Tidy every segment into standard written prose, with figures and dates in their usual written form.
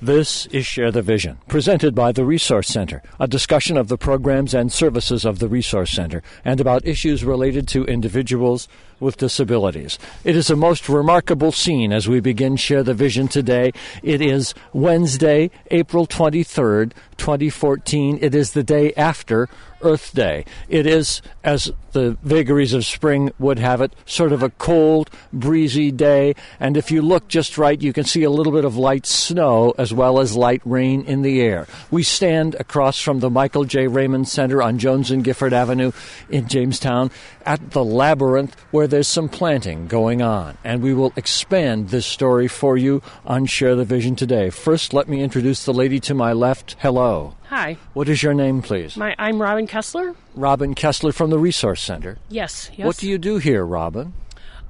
This is Share the Vision, presented by the Resource Center, a discussion of the programs and services of the Resource Center and about issues related to individuals with disabilities. It is a most remarkable scene as we begin Share the Vision today. It is Wednesday, April 23rd, 2014. It is the day after Earth Day. It is, as the vagaries of spring would have it, sort of a cold, breezy day, and if you look just right, you can see a little bit of light snow as well as light rain in the air. We stand across from the Michael J. Raymond Center on Jones and Gifford Avenue in Jamestown at the Labyrinth, where there's some planting going on, and we will expand this story for you on Share the Vision today. First, let me introduce the lady to my left. Hello. Hi. What is your name, please? I'm Robin Kessler. Robin Kessler from the Resource Center. Yes. What do you do here, Robin?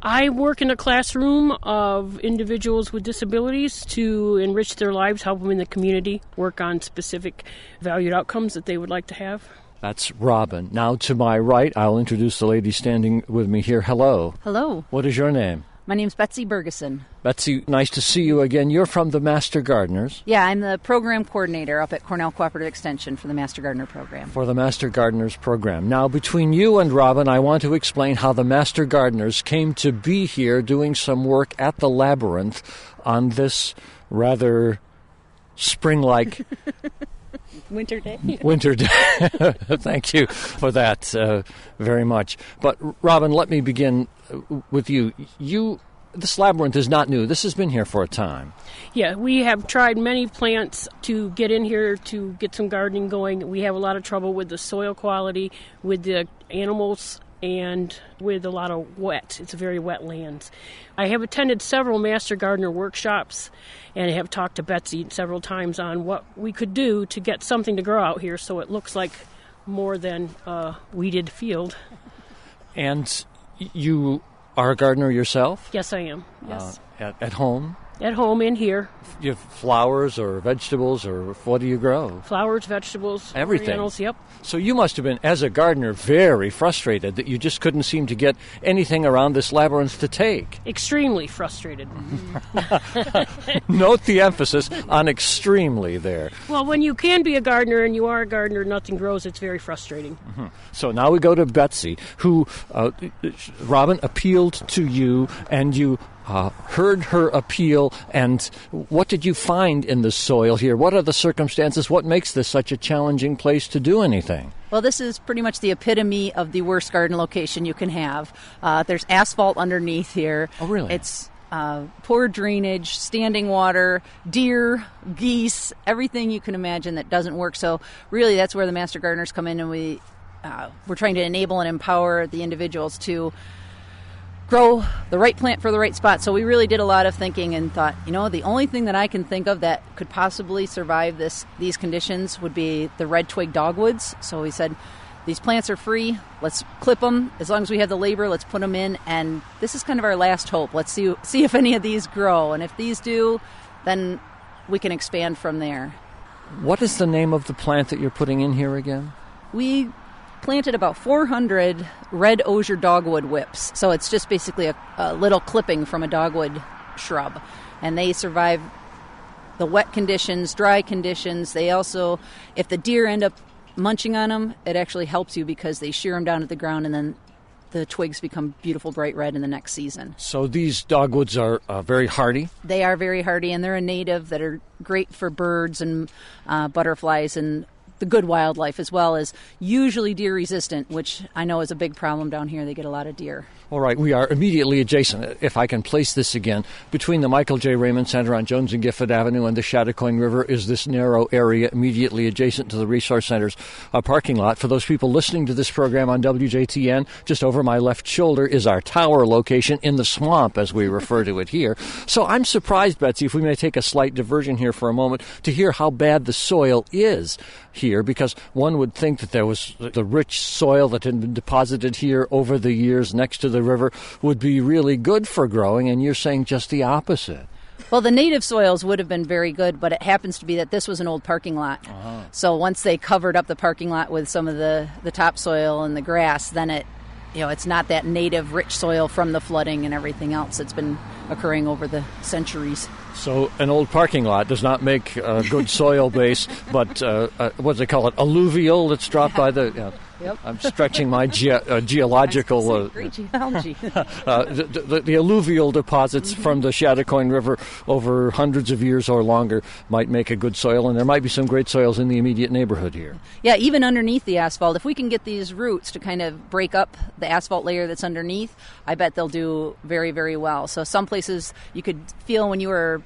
I work in a classroom of individuals with disabilities to enrich their lives, help them in the community, work on specific valued outcomes that they would like to have. That's Robin. Now to my right, I'll introduce the lady standing with me here. Hello. Hello. What is your name? My name's Betsy Bergeson. Betsy, nice to see you again. You're from the Master Gardeners. Yeah, I'm the program coordinator up at Cornell Cooperative Extension for the Master Gardener program. For the Master Gardeners program. Now, between you and Robin, I want to explain how the Master Gardeners came to be here doing some work at the Labyrinth on this rather spring-like winter day. Winter day. Thank you for that very much. But, Robin, let me begin with you. This labyrinth is not new. This has been here for a time. Yeah, we have tried many plants to get in here to get some gardening going. We have a lot of trouble with the soil quality, with the animals, and with a lot of wet. It's a very wet land. I have attended several Master Gardener workshops and have talked to Betsy several times on what we could do to get something to grow out here so it looks like more than a weeded field. And you are a gardener yourself? Yes, I am. Yes. At home? At home, in here. You have flowers or vegetables, or what do you grow? Flowers, vegetables, everything. Ornamentals, yep. So you must have been, as a gardener, very frustrated that you just couldn't seem to get anything around this labyrinth to take. Extremely frustrated. Note the emphasis on extremely there. Well, when you can be a gardener and you are a gardener, nothing grows, it's very frustrating. Mm-hmm. So now we go to Betsy, who, Robin, appealed to you, and you heard her appeal, and what did you find in the soil here? What are the circumstances? What makes this such a challenging place to do anything? Well, this is pretty much the epitome of the worst garden location you can have. There's asphalt underneath here. Oh, really? It's poor drainage, standing water, deer, geese, everything you can imagine that doesn't work. So really that's where the Master Gardeners come in, and we're trying to enable and empower the individuals to grow the right plant for the right spot. So we really did a lot of thinking and thought, the only thing that I can think of that could possibly survive these conditions would be the red twig dogwoods. So we said, these plants are free. Let's clip them. As long as we have the labor, let's put them in. And this is kind of our last hope. Let's see if any of these grow. And if these do, then we can expand from there. What is the name of the plant that you're putting in here again? We planted about 400 red osier dogwood whips. So it's just basically a little clipping from a dogwood shrub. And they survive the wet conditions, dry conditions. They also, if the deer end up munching on them, it actually helps you because they shear them down to the ground, and then the twigs become beautiful bright red in the next season. So these dogwoods are very hardy? They are very hardy, and they're a native that are great for birds and butterflies and the good wildlife, as well as usually deer resistant, which I know is a big problem down here. They get a lot of deer. All right, we are immediately adjacent, if I can place this again, between the Michael J. Raymond Center on Jones and Gifford Avenue and the Chautauqua River is this narrow area immediately adjacent to the Resource Center's parking lot. For those people listening to this program on WJTN, just over my left shoulder is our tower location in the swamp, as we refer to it here. So I'm surprised, Betsy, if we may take a slight diversion here for a moment, to hear how bad the soil is here, because one would think that there was the rich soil that had been deposited here over the years next to the river would be really good for growing, and you're saying just the opposite. Well, the native soils would have been very good, but it happens to be that this was an old parking lot. Uh-huh. So once they covered up the parking lot with some of the topsoil and the grass, then it's not that native rich soil from the flooding and everything else. It's been occurring over the centuries. So an old parking lot does not make a good soil base, but what do they call it? Alluvial that's dropped by the... Yep. I'm stretching my geological... Great geology. The alluvial deposits from the Chattacoin River over hundreds of years or longer might make a good soil, and there might be some great soils in the immediate neighborhood here. Yeah, even underneath the asphalt, if we can get these roots to kind of break up the asphalt layer that's underneath, I bet they'll do very, very well. So some places you could feel when you were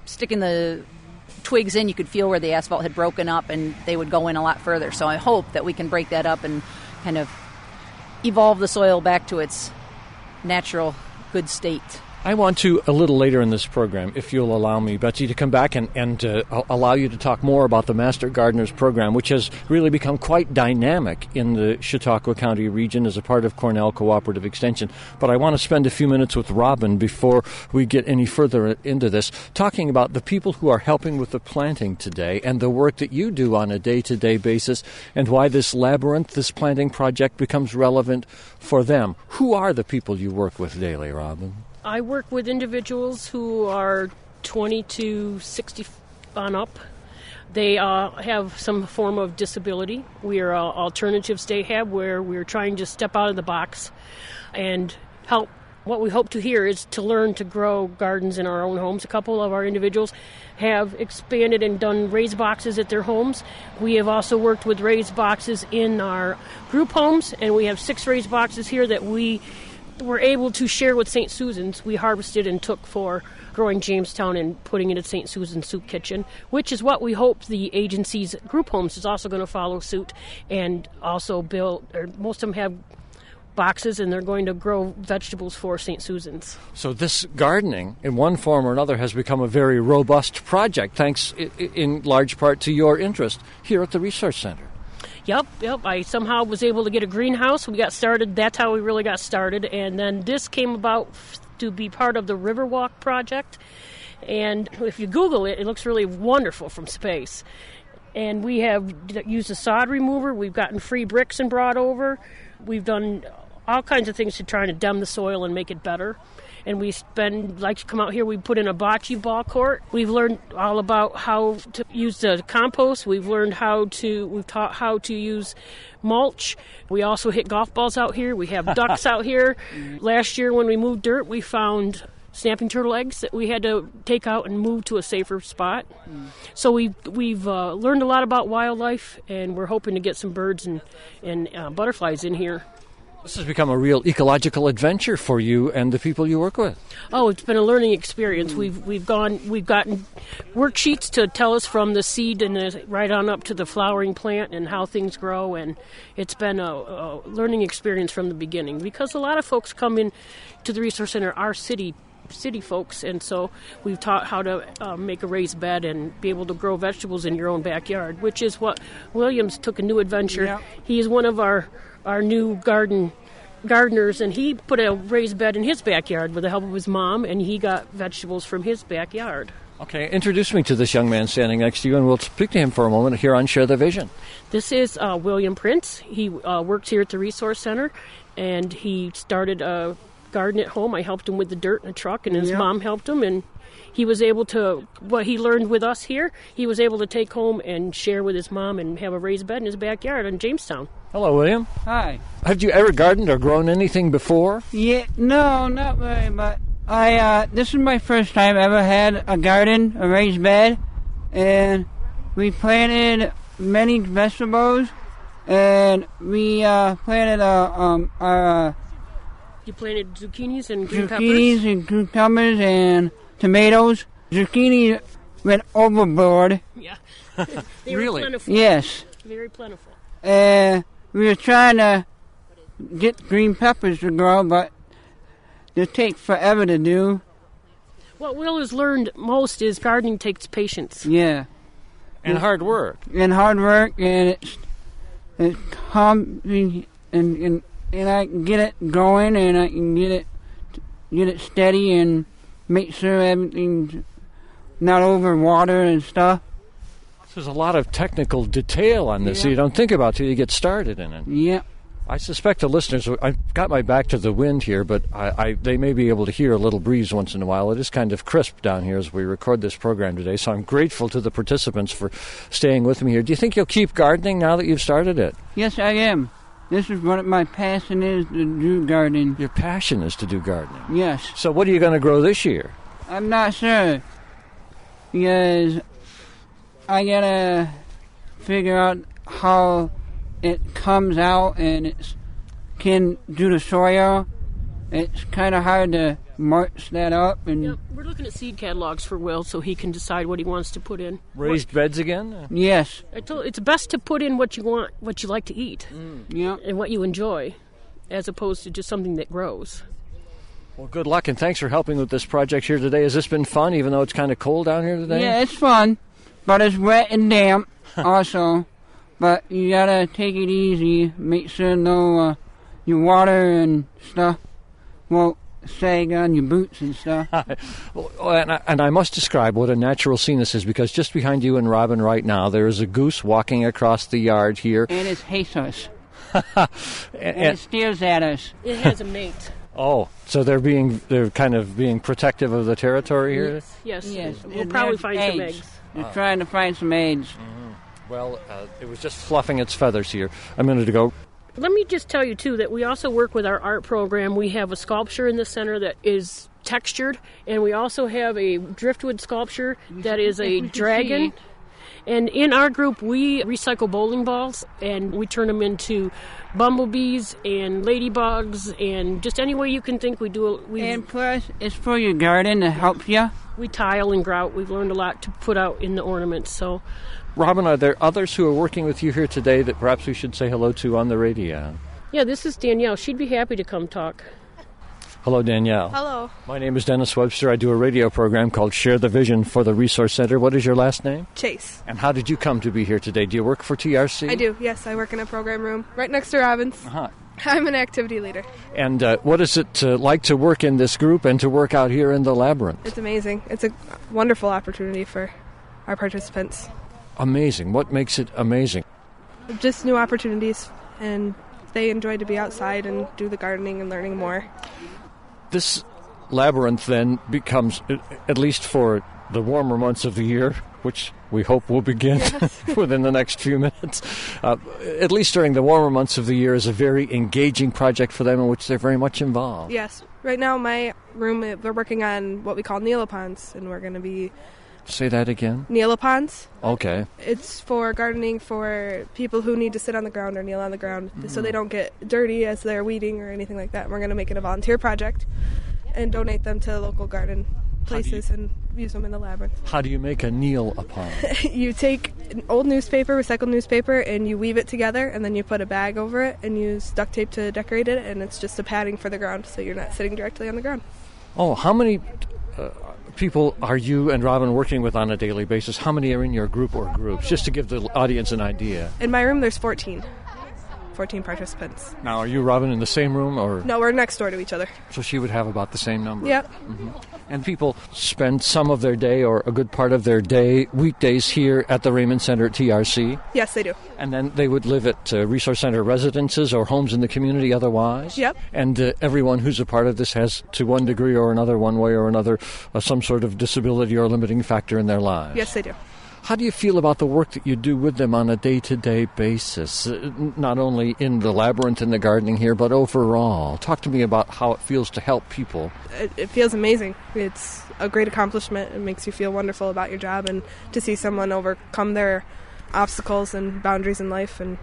sticking the twigs in, you could feel where the asphalt had broken up and they would go in a lot further. So I hope that we can break that up and kind of evolve the soil back to its natural good state. I want to, a little later in this program, if you'll allow me, Betsy, to come back and allow you to talk more about the Master Gardeners program, which has really become quite dynamic in the Chautauqua County region as a part of Cornell Cooperative Extension. But I want to spend a few minutes with Robin before we get any further into this, talking about the people who are helping with the planting today and the work that you do on a day-to-day basis and why this Labyrinth, this planting project, becomes relevant for them. Who are the people you work with daily, Robin? I work with individuals who are 20 to 60 on up. They have some form of disability. We are alternatives they have where we're trying to step out of the box and help. What we hope to hear is to learn to grow gardens in our own homes. A couple of our individuals have expanded and done raised boxes at their homes. We have also worked with raised boxes in our group homes, and we have 6 raised boxes here that we were able to share with St. Susan's. We harvested and took for growing Jamestown and putting it at St. Susan's Soup Kitchen, which is what we hope the agency's group homes is also going to follow suit and also build, or most of them have boxes and they're going to grow vegetables for St. Susan's. So this gardening, in one form or another, has become a very robust project, thanks in large part to your interest here at the Resource Center. Yep. I somehow was able to get a greenhouse. We got started. That's how we really got started. And then this came about to be part of the Riverwalk project. And if you Google it, it looks really wonderful from space. And we have used a sod remover. We've gotten free bricks and brought over. We've done all kinds of things to try to dam the soil and make it better. And we like to come out here, we put in a bocce ball court. We've learned all about how to use the compost. We've taught how to use mulch. We also hit golf balls out here. We have ducks out here. Last year when we moved dirt, we found snapping turtle eggs that we had to take out and move to a safer spot. So we've learned a lot about wildlife, and we're hoping to get some birds and butterflies in here. This has become a real ecological adventure for you and the people you work with. Oh, it's been a learning experience. We've gotten worksheets to tell us from the seed and right on up to the flowering plant and how things grow, and it's been a learning experience from the beginning because a lot of folks come in to the Resource Center, our city folks, and so we've taught how to make a raised bed and be able to grow vegetables in your own backyard, which is what Williams took a new adventure. Yep. He is one of our new gardeners, and he put a raised bed in his backyard with the help of his mom, and he got vegetables from his backyard. Okay, introduce me to this young man standing next to you, and we'll speak to him for a moment here on Share the Vision. This is William Prince. He works here at the Resource Center, and he started a garden at home. I helped him with the dirt in a truck, and his mom helped him, and he was able to, what he learned with us here, he was able to take home and share with his mom and have a raised bed in his backyard in Jamestown. Hello, William. Hi. Have you ever gardened or grown anything before? Yeah, no, not really, but this is my first time ever had a garden, a raised bed, and we planted many vegetables, and we planted You planted zucchinis and green peppers? Zucchinis and cucumbers and tomatoes. Zucchini went overboard. Yeah. They really? Were plentiful. Yes. Very plentiful. We were trying to get green peppers to grow, but they take forever to do. What Will has learned most is gardening takes patience. Yeah. And hard work. And it's calm, and I can get it going, and I can get it steady and make sure everything's not over water and stuff. There's a lot of technical detail on this, so you don't think about till you get started in it. Yeah. I suspect the listeners, I've got my back to the wind here, but they may be able to hear a little breeze once in a while. It is kind of crisp down here as we record this program today, so I'm grateful to the participants for staying with me here. Do you think you'll keep gardening now that you've started it? Yes, I am. This is what my passion is, to do gardening. Your passion is to do gardening? Yes. So what are you going to grow this year? I'm not sure, because I gotta figure out how it comes out and it can do the soil. It's kind of hard to march that up. And Yep, we're looking at seed catalogs for Will so he can decide what he wants to put in. Raised beds again? Yes. It's best to put in what you want, what you like to eat, Yep. and what you enjoy, as opposed to just something that grows. Well, good luck, and thanks for helping with this project here today. Has this been fun, even though it's kind of cold down here today? Yeah, it's fun, but it's wet and damp also. But you gotta take it easy. Make sure your water and stuff won't sag on your boots and stuff. And I must describe what a natural scene this is, because just behind you and Robin right now, there is a goose walking across the yard here. And it's Jesus. and it stares at us. It has a mate. Oh, so they're kind of being protective of the territory here? Yes. Yes. We'll And probably there's find some eggs. They're trying to find some eggs. Well, it was just fluffing its feathers here a minute ago. Let me just tell you, too, that we also work with our art program. We have a sculpture in the center that is textured, and we also have a driftwood sculpture that is a dragon. And in our group, we recycle bowling balls, and we turn them into bumblebees and ladybugs, and just any way you can think we do it. And plus, it's for your garden to help you. We tile and grout. We've learned a lot to put out in the ornaments, so... Robin, are there others who are working with you here today that perhaps we should say hello to on the radio? Yeah, this is Danielle. She'd be happy to come talk. Hello, Danielle. Hello. My name is Dennis Webster. I do a radio program called Share the Vision for the Resource Center. What is your last name? Chase. And how did you come to be here today? Do you work for TRC? I do, yes. I work in a program room right next to Robin's. Uh-huh. I'm an activity leader. And what is it like to work in this group and to work out here in the Labyrinth? It's amazing. It's a wonderful opportunity for our participants. Amazing. What makes it amazing? Just new opportunities, and they enjoy to be outside and do the gardening and learning more. This Labyrinth then becomes, at least for the warmer months of the year, which we hope will begin within the next few minutes, at least during the warmer months of the year, is a very engaging project for them in which they're very much involved. Yes. Right now, my room, we're working on what we call neolipons, and we're going to be... Say that again? Neolipons. Okay. It's for gardening for people who need to sit on the ground or kneel on the ground so they don't get dirty as they're weeding or anything like that. We're going to make it a volunteer project and donate them to local garden places and use them in the Labyrinth. How do you make a kneel-upon? You take an old newspaper, recycled newspaper, and you weave it together, and then you put a bag over it and use duct tape to decorate it, and it's just a padding for the ground so you're not sitting directly on the ground. Oh, how many people are you and Robin working with on a daily basis? How many are in your group or groups? Just to give the audience an idea. In my room, there's 14 participants. Now, are you, Robin, in the same room? Or No, we're next door to each other. So she would have about the same number? Yep. Mm-hmm. And people spend some of their day or a good part of their day, weekdays, here at the Raymond Center at TRC? Yes, they do. And then they would live at Resource Center residences or homes in the community otherwise? Yep. And everyone who's a part of this has, to one degree or another, one way or another, some sort of disability or limiting factor in their lives? Yes, they do. How do you feel about the work that you do with them on a day-to-day basis, not only in the Labyrinth and the gardening here, but overall? Talk to me about how it feels to help people. It feels amazing. It's a great accomplishment. It makes you feel wonderful about your job, and to see someone overcome their obstacles and boundaries in life. And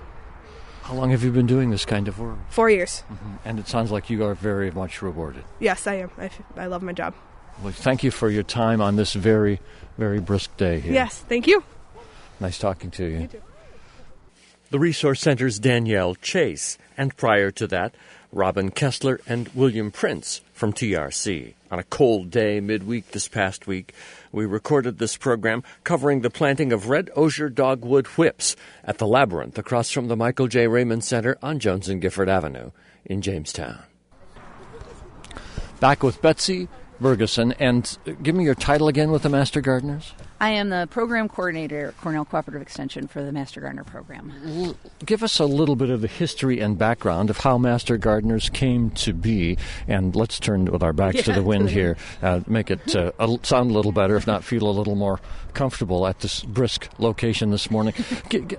how long have you been doing this kind of work? 4 years. Mm-hmm. And it sounds like you are very much rewarded. Yes, I am. I love my job. Well, thank you for your time on this very, very brisk day here. Yes, thank you. Nice talking to you. You too. The Resource Center's Danielle Chase, and prior to that, Robin Kessler and William Prince from TRC. On a cold day midweek this past week, we recorded this program covering the planting of red osier dogwood whips at the Labyrinth across from the Michael J. Raymond Center on Jones and Gifford Avenue in Jamestown. Back with Betsy Bergeson, and give me your title again with the Master Gardeners. I am the program coordinator at Cornell Cooperative Extension for the Master Gardener program. Give us a little bit of the history and background of how Master Gardeners came to be. And let's turn with our backs to the wind here. Make it sound a little better, if not feel a little more comfortable at this brisk location this morning.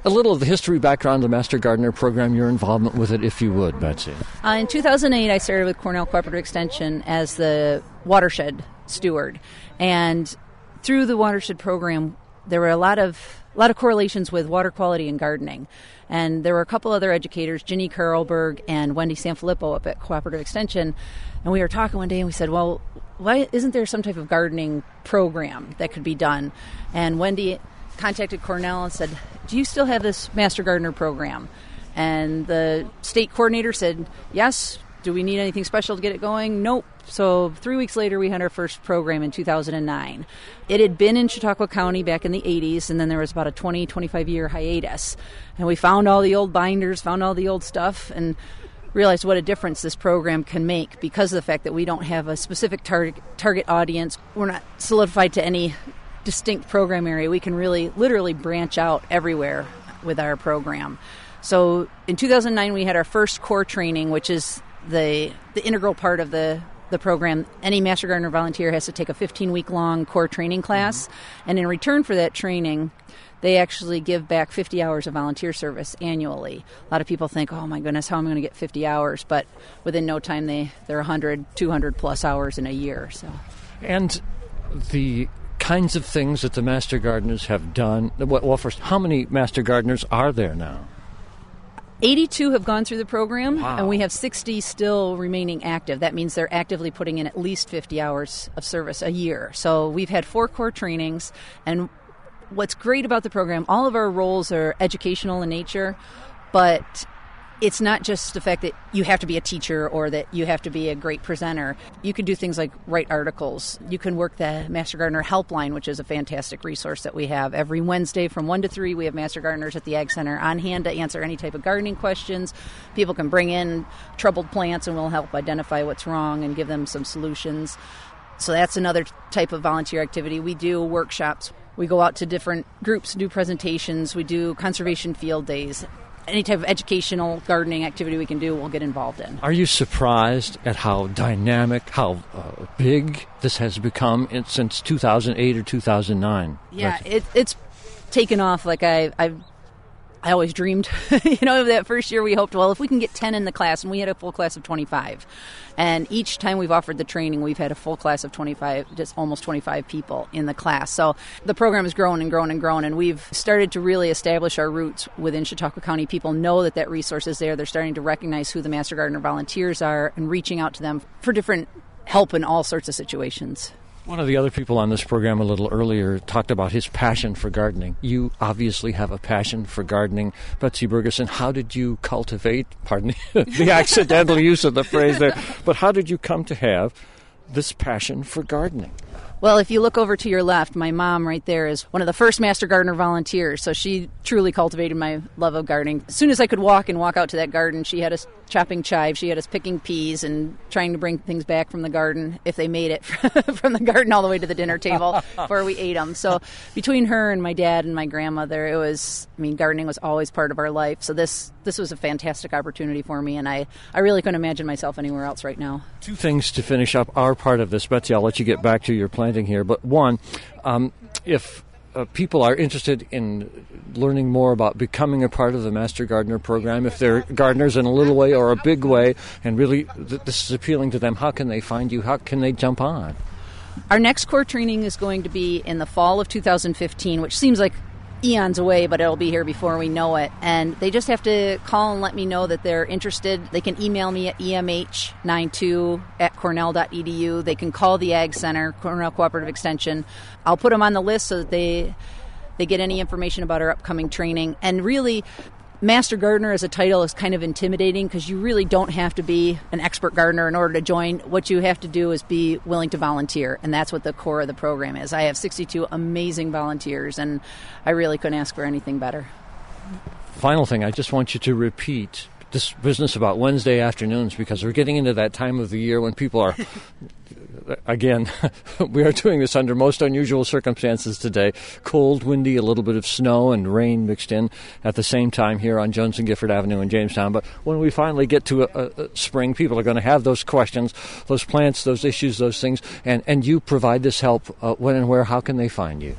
A little of the history, background of the Master Gardener program, your involvement with it, if you would, Betsy. In 2008, I started with Cornell Cooperative Extension as the watershed steward. And through the watershed program, there were a lot of correlations with water quality and gardening. And there were a couple other educators, Ginny Carlberg and Wendy Sanfilippo up at Cooperative Extension. And we were talking one day and we said, well, why isn't there some type of gardening program that could be done? And Wendy contacted Cornell and said, do you still have this Master Gardener program? And the state coordinator said, yes. Do we need anything special to get it going? Nope. So 3 weeks later, we had our first program in 2009. It had been in Chautauqua County back in the 80s, and then there was about a 25-year hiatus. And we found all the old binders, found all the old stuff, and realized what a difference this program can make because of the fact that we don't have a specific target audience. We're not solidified to any distinct program area. We can really, literally branch out everywhere with our program. So in 2009, we had our first core training, which is the integral part of the program. Any Master Gardener volunteer has to take a 15-week-long core training class, and in return for that training, they actually give back 50 hours of volunteer service annually. A lot of people think, oh my goodness, how am I going to get 50 hours? But within no time, they're 100, 200-plus hours in a year. So, and the kinds of things that the Master Gardeners have done, well, first, how many Master Gardeners are there now? 82 have gone through the program, wow. And we have 60 still remaining active. That means they're actively putting in at least 50 hours of service a year. So we've had 4 core trainings, and what's great about the program, all of our roles are educational in nature, but it's not just the fact that you have to be a teacher or that you have to be a great presenter. You can do things like write articles. You can work the Master Gardener Helpline, which is a fantastic resource that we have. Every Wednesday from 1 to 3, we have Master Gardeners at the Ag Center on hand to answer any type of gardening questions. People can bring in troubled plants and we'll help identify what's wrong and give them some solutions. So that's another type of volunteer activity. We do workshops. We go out to different groups, do presentations. We do conservation field days. Any type of educational gardening activity we can do, we'll get involved in. Are you surprised at how dynamic, how big this has become since 2008 or 2009? Yeah, it's taken off like I always dreamed. That first year we hoped, well, if we can get 10 in the class, and we had a full class of 25. And each time we've offered the training, we've had a full class of 25, just almost 25 people in the class. So the program has grown and grown and grown, and we've started to really establish our roots within Chautauqua County. People know that resource is there. They're starting to recognize who the Master Gardener volunteers are and reaching out to them for different help in all sorts of situations. One of the other people on this program a little earlier talked about his passion for gardening. You obviously have a passion for gardening. Betsy Bergeson, how did you cultivate, pardon the accidental use of the phrase there, but how did you come to have this passion for gardening? Well, if you look over to your left, my mom right there is one of the first Master Gardener volunteers, so she truly cultivated my love of gardening. As soon as I could walk out to that garden, she had us chopping chives, she had us picking peas and trying to bring things back from the garden, if they made it from the garden all the way to the dinner table before we ate them. So between her and my dad and my grandmother, gardening was always part of our life. So this was a fantastic opportunity for me, and I really couldn't imagine myself anywhere else right now. 2 things to finish up our part of this. Betsy, I'll let you get back to your planting here. But one, if people are interested in learning more about becoming a part of the Master Gardener program, if they're gardeners in a little way or a big way, and really this is appealing to them, how can they find you? How can they jump on? Our next core training is going to be in the fall of 2015, which seems like eons away, but it'll be here before we know it. And they just have to call and let me know that they're interested. They can email me at emh92@cornell.edu. They can call the Ag Center, Cornell Cooperative Extension. I'll put them on the list so that they get any information about our upcoming training. And really, Master Gardener as a title is kind of intimidating because you really don't have to be an expert gardener in order to join. What you have to do is be willing to volunteer, and that's what the core of the program is. I have 62 amazing volunteers, and I really couldn't ask for anything better. Final thing, I just want you to repeat this business about Wednesday afternoons, because we're getting into that time of the year when people are again, we are doing this under most unusual circumstances today. Cold, windy, a little bit of snow and rain mixed in at the same time here on Jones and Gifford Avenue in Jamestown. But when we finally get to spring, people are going to have those questions, those plants, those issues, those things. And you provide this help when and where. How can they find you?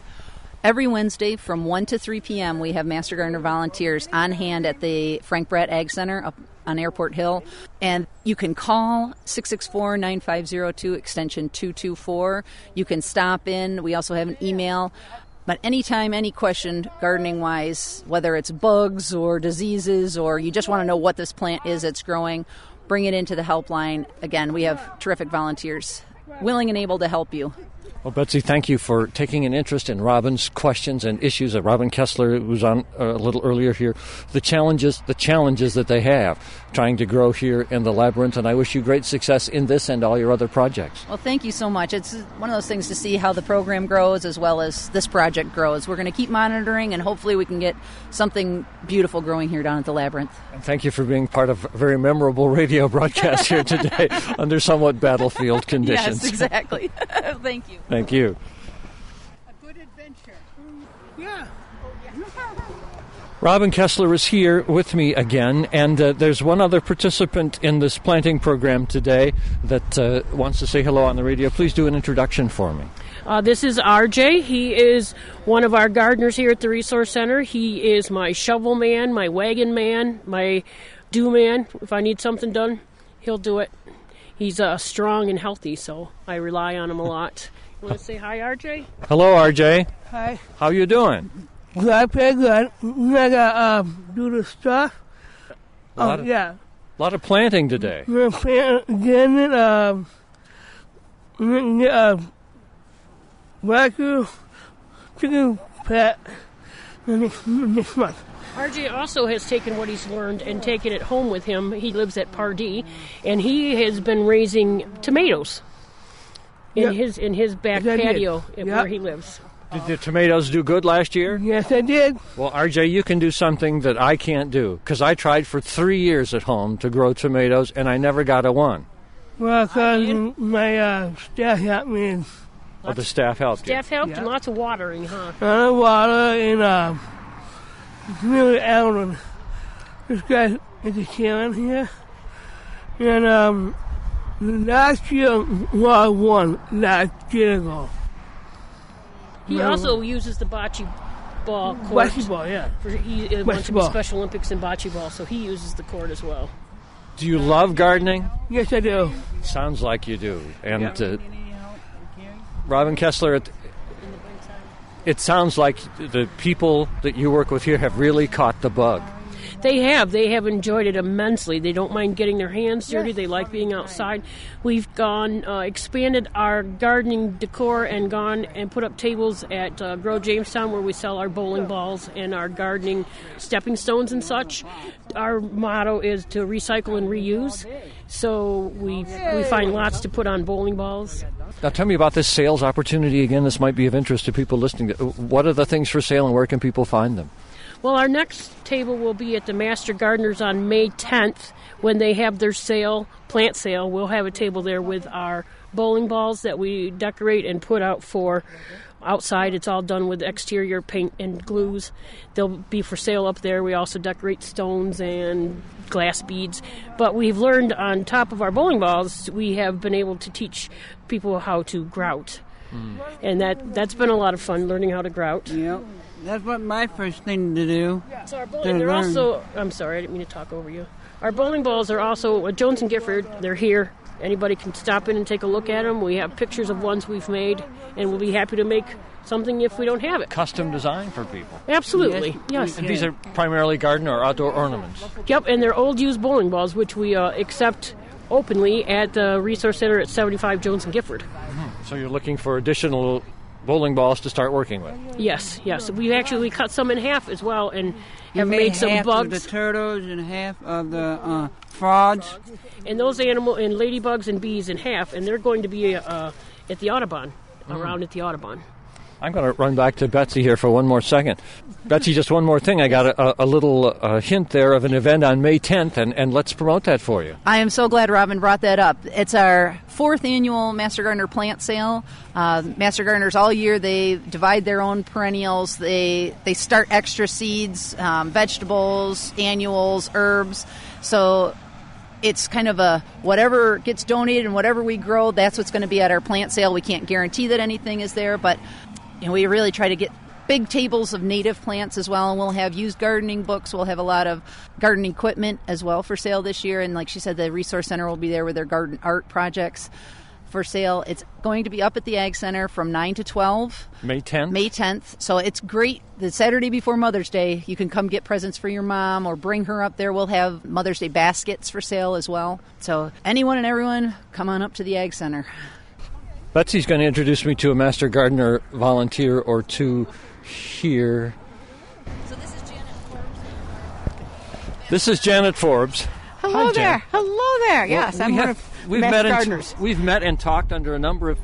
Every Wednesday from 1 to 3 p.m. we have Master Gardener volunteers on hand at the Frank Bratt Ag Center up on Airport Hill. And you can call 664-9502 extension 224. You can stop in. We also have an email. But anytime, any question gardening-wise, whether it's bugs or diseases or you just want to know what this plant is that's growing, bring it into the helpline. Again, we have terrific volunteers willing and able to help you. Well, Betsy, thank you for taking an interest in Robin's questions and issues. Robin Kessler, who was on a little earlier here, the challenges that they have trying to grow here in the Labyrinth, and I wish you great success in this and all your other projects. Well, thank you so much. It's one of those things to see how the program grows as well as this project grows. We're going to keep monitoring, and hopefully we can get something beautiful growing here down at the Labyrinth. And thank you for being part of a very memorable radio broadcast here today under somewhat battlefield conditions. Yes, exactly. Thank you. Thank you. A good adventure. Yeah. Robin Kessler is here with me again, and there's one other participant in this planting program today that wants to say hello on the radio. Please do an introduction for me. This is RJ. He is one of our gardeners here at the Resource Center. He is my shovel man, my wagon man, my do man. If I need something done, he'll do it. He's strong and healthy, so I rely on him a lot. You want to say hi, RJ? Hello, RJ. Hi. How you doing? Good, pretty good. I gotta do the stuff. A lot of planting today. We're getting it, wagyu chicken pet next month. RJ also has taken what he's learned and taken it home with him. He lives at Pardee, and he has been raising tomatoes in his back patio where he lives. Did the tomatoes do good last year? Yes, I did. Well, RJ, you can do something that I can't do, because I tried for 3 years at home to grow tomatoes, and I never got a one. Well, because my staff helped me. Oh, the staff helped you. Staff helped and lots of watering, huh? A lot of water and it's really Alan. This guy is a killing here. And last year was one last year ago. He also uses the bocce ball court. Bocce ball, yeah. He wants to be Special Olympics in bocce ball, so he uses the court as well. Do you love gardening? Yes, I do. Sounds like you do. And Robin Kessler, it sounds like the people that you work with here have really caught the bug. They have enjoyed it immensely. They don't mind getting their hands dirty. They like being outside. We've expanded our gardening decor and gone and put up tables at Grow Jamestown where we sell our bowling balls and our gardening stepping stones and such. Our motto is to recycle and reuse. So we find lots to put on bowling balls. Now tell me about this sales opportunity again. This might be of interest to people listening. What are the things for sale and where can people find them? Well, our next table will be at the Master Gardeners on May 10th when they have their plant sale. We'll have a table there with our bowling balls that we decorate and put out for outside. It's all done with exterior paint and glues. They'll be for sale up there. We also decorate stones and glass beads. But we've learned on top of our bowling balls, we have been able to teach people how to grout. And that's been a lot of fun, learning how to grout. Yep. That's what my first thing to do. So our they're also, I'm sorry, I didn't mean to talk over you. Our bowling balls are also at Jones and Gifford. They're here. Anybody can stop in and take a look at them. We have pictures of ones we've made, and we'll be happy to make something if we don't have it. Custom design for people. Absolutely, yes. And these are primarily garden or outdoor ornaments. Yep, and they're old used bowling balls, which we accept openly at the Resource Center at 75 Jones and Gifford. Mm-hmm. So you're looking for additional bowling balls to start working with? Yes. We actually cut some in half as well and have made some half bugs. Of the turtles and half of the frogs. And those and ladybugs and bees in half, and they're going to be at the Audubon, around at the Audubon. I'm going to run back to Betsy here for one more second. Betsy, just one more thing. I got a little hint there of an event on May 10th, and let's promote that for you. I am so glad Robin brought that up. It's our 4th annual Master Gardener plant sale. Master Gardeners all year, they divide their own perennials. They start extra seeds, vegetables, annuals, herbs. So it's kind of a whatever gets donated and whatever we grow, that's what's going to be at our plant sale. We can't guarantee that anything is there, but we really try to get big tables of native plants as well, and we'll have used gardening books. We'll have a lot of garden equipment as well for sale this year, and like she said, the Resource Center will be there with their garden art projects for sale. It's going to be up at the Ag Center from 9 to 12. May 10th? May 10th. So it's great. The Saturday before Mother's Day, you can come get presents for your mom or bring her up there. We'll have Mother's Day baskets for sale as well. So anyone and everyone, come on up to the Ag Center. Betsy's going to introduce me to a Master Gardener volunteer or two here. So this is Janet Forbes. This is Janet Forbes. Hello Hi, there. Janet. Hello there. Yes, I'm one of Master Gardeners. We've met and talked under a number of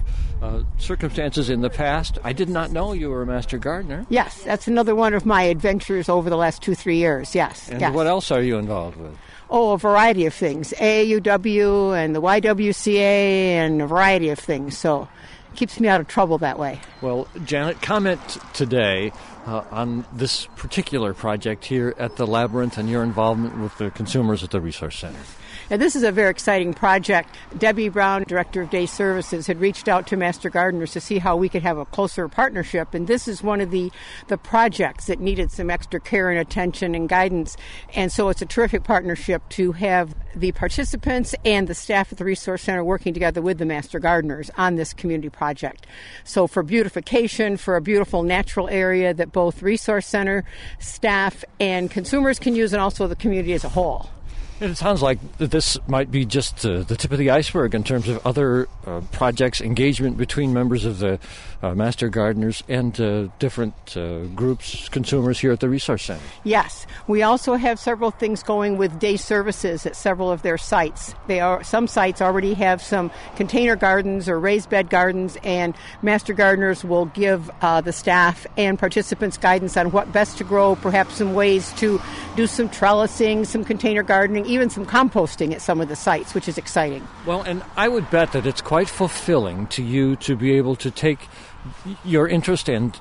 circumstances in the past. I did not know you were a Master Gardener. Yes, that's another one of my adventures over the last 2-3 years. Yes. And yes. what else are you involved with? Oh, a variety of things. AAUW and the YWCA and a variety of things. So it keeps me out of trouble that way. Well, Janet, comment today on this particular project here at the Labyrinth and your involvement with the consumers at the Resource Center. And this is a very exciting project. Debbie Brown, Director of Day Services, had reached out to Master Gardeners to see how we could have a closer partnership. And this is one of the projects that needed some extra care and attention and guidance. And so it's a terrific partnership to have the participants and the staff at the Resource Center working together with the Master Gardeners on this community project. So for beautification, for a beautiful natural area that both Resource Center staff and consumers can use, and also the community as a whole. It sounds like this might be just the tip of the iceberg in terms of other projects, engagement between members of the Master Gardeners and different groups, consumers here at the Resource Center. Yes. We also have several things going with day services at several of their sites. Some sites already have some container gardens or raised bed gardens, and Master Gardeners will give the staff and participants guidance on what best to grow, perhaps some ways to do some trellising, some container gardening, even some composting at some of the sites, which is exciting. Well, and I would bet that it's quite fulfilling to you to be able to take your interest, and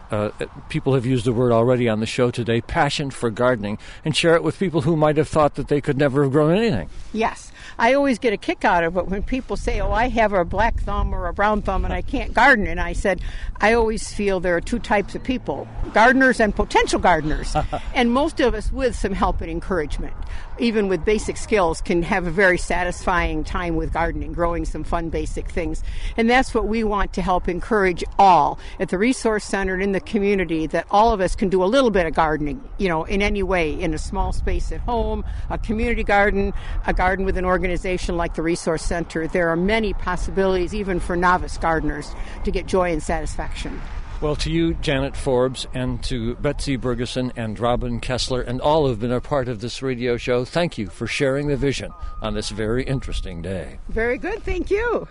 people have used the word already on the show today, passion for gardening, and share it with people who might have thought that they could never have grown anything. Yes. I always get a kick out of it when people say, oh, I have a black thumb or a brown thumb and I can't garden. And I said, I always feel there are two types of people, gardeners and potential gardeners. And most of us, with some help and encouragement, even with basic skills, can have a very satisfying time with gardening, growing some fun basic things. And that's what we want to help encourage all at the Resource Center and in the community, that all of us can do a little bit of gardening, in any way, in a small space at home, a community garden, a garden with an organization like the Resource Center. There are many possibilities, even for novice gardeners, to get joy and satisfaction. Well, to you, Janet Forbes, and to Betsy Bergeson and Robin Kessler, and all who've been a part of this radio show, thank you for sharing the vision on this very interesting day. Very good. Thank you.